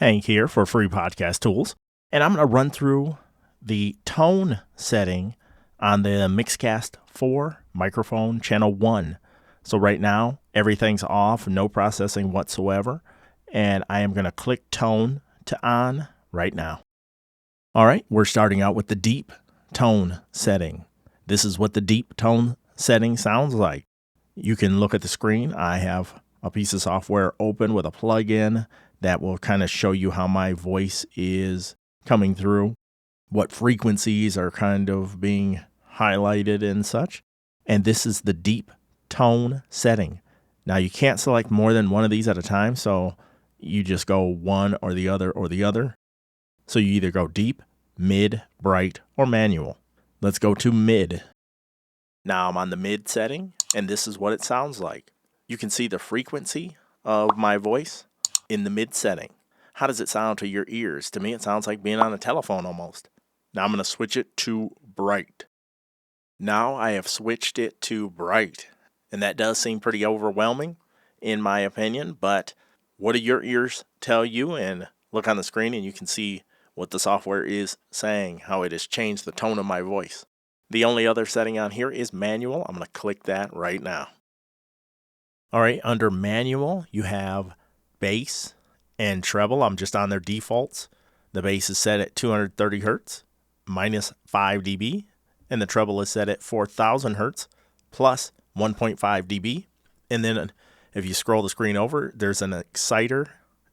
Hank here for Free Podcast Tools, and I'm going to run through the tone setting on the Mixcast 4 microphone channel 1. So right now, everything's off, no processing whatsoever, and I am going to click tone to on right now. All right, we're starting out with the deep tone setting. This is what the deep tone setting sounds like. You can look at the screen. I have a piece of software open with a plugin that will kind of show you how my voice is coming through, what frequencies are kind of being highlighted and such. And this is the deep tone setting. Now you can't select more than one of these at a time, so you just go one or the other or the other. So you either go deep, mid, bright, or manual. Let's go to mid. Now I'm on the mid setting, and this is what it sounds like. You can see the frequency of my voice in the mid setting. How does it sound to your ears? To me, it sounds like being on a telephone almost. Now I'm going to switch it to bright. Now I have switched it to bright, and that does seem pretty overwhelming in my opinion, but what do your ears tell you? And look on the screen and you can see what the software is saying, how it has changed the tone of my voice. The only other setting on here is manual. I'm going to click that right now. All right, under manual, you have bass and treble. I'm just on their defaults. The bass is set at 230 hertz minus 5 dB, and the treble is set at 4,000 hertz plus 1.5 dB. And then if you scroll the screen over, there's an exciter,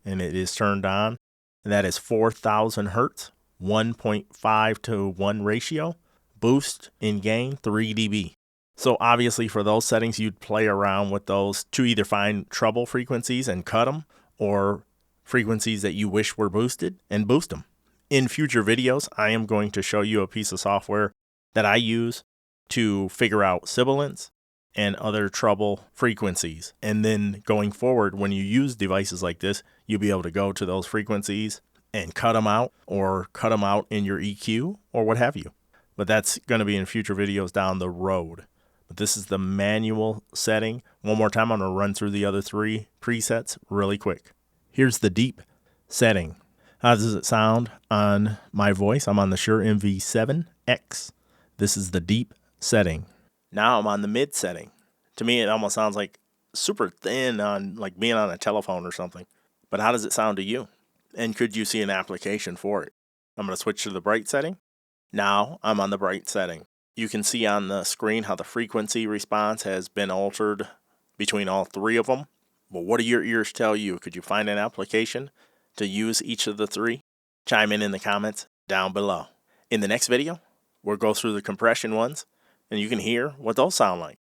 and it is turned on, and that is 4,000 hertz, 1.5 to 1 ratio, boost in gain 3 dB. So obviously for those settings, you'd play around with those to either find treble frequencies and cut them, or frequencies that you wish were boosted and boost them. In future videos, I am going to show you a piece of software that I use to figure out sibilants and other treble frequencies. And then going forward, when you use devices like this, you'll be able to go to those frequencies and cut them out, or cut them out in your EQ or what have you. But that's going to be in future videos down the road. But this is the manual setting. One more time, I'm going to run through the other three presets really quick. Here's the deep setting. How does it sound on my voice? I'm on the Shure MV7X. This is the deep setting. Now I'm on the mid setting. To me, it almost sounds like super thin, on like being on a telephone or something. But how does it sound to you? And could you see an application for it? I'm going to switch to the bright setting. Now I'm on the bright setting. You can see on the screen how the frequency response has been altered between all three of them. Well, what do your ears tell you? Could you find an application to use each of the three? Chime in the comments down below. In the next video, we'll go through the compression ones, and you can hear what those sound like.